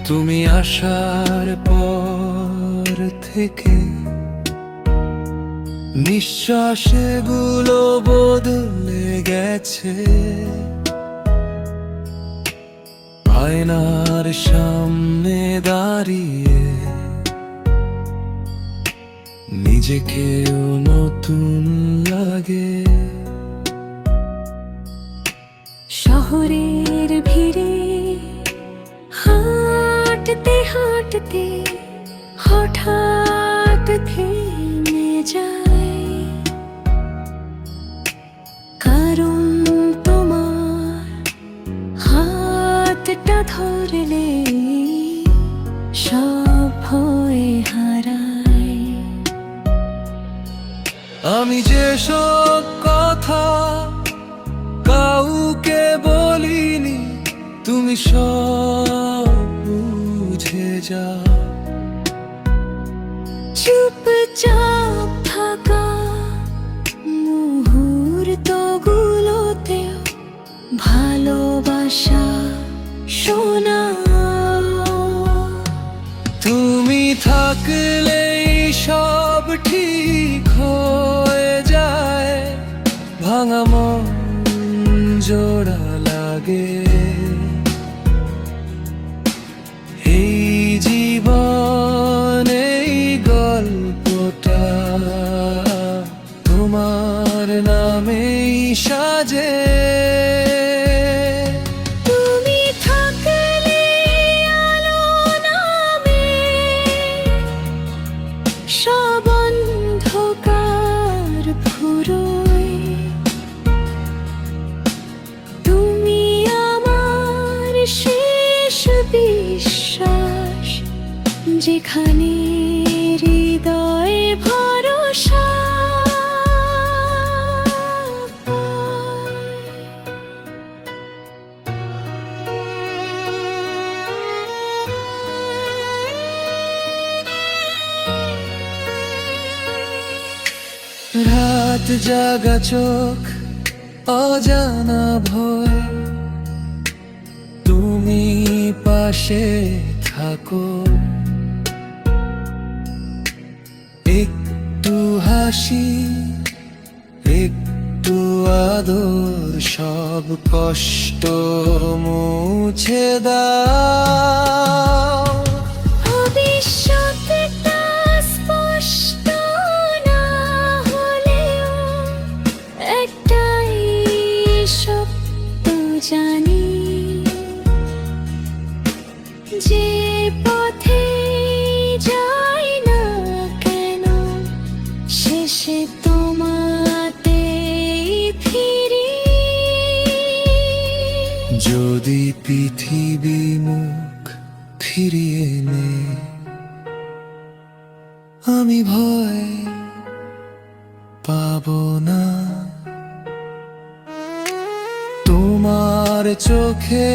তুমি আসার পর থেকে নিঃশ্বাসগুলো বদলে গেছে। আয়নার সামনে দাঁড়িয়ে নিজেকেও নতুন লাগে। শহরের ভিড়ে হাঁটতে হাঁটতে হঠাৎ থেমে যায়, কারণ তোমার হাতটা ধরলে সব ভয় হারায়। আমি যেসব কথা কাউকে বলিনি, তুমি সব বুঝে যাও। চুপচাপ থাকা মুহূর্তগুলোতেও ভালোবাসা শোনাও। তুমি থাকলেই সব ঠিক হয়ে যায়, ভাঙা মন জোড়া লাগে। এই জীবন এই গল্পটা তোমার নামেই সাজে। তুমি থাকলে আলো নামে সব অন্ধকার ফুরোয়। তুমি আমার শেষ বিশ্বাস, যেখানে হৃদয়ে ভরসা। রাত জাগা চোখ, অজানা ভয়, তুমি পাশে থাকো। একটু হাসি, একটু আদর, সব কষ্ট মুছে দাও। ভবিষ্যৎটা স্পষ্ট না হলেও একটাই সত্য জানি, যে পথে যাই না কেন শেষে তোমাতেই ফিরি। যদি পৃথিবী মুখ ফিরিয়ে নে, আমি ভয় পাবো না। তোমার চোখে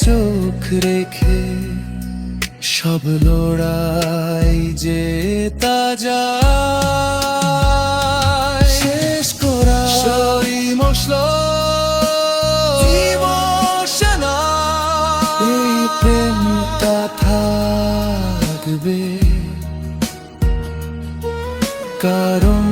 চোখ রেখে সব লড়াই জেতা যায়। শেষ করা এই প্রেমটা থাকবে, কারণ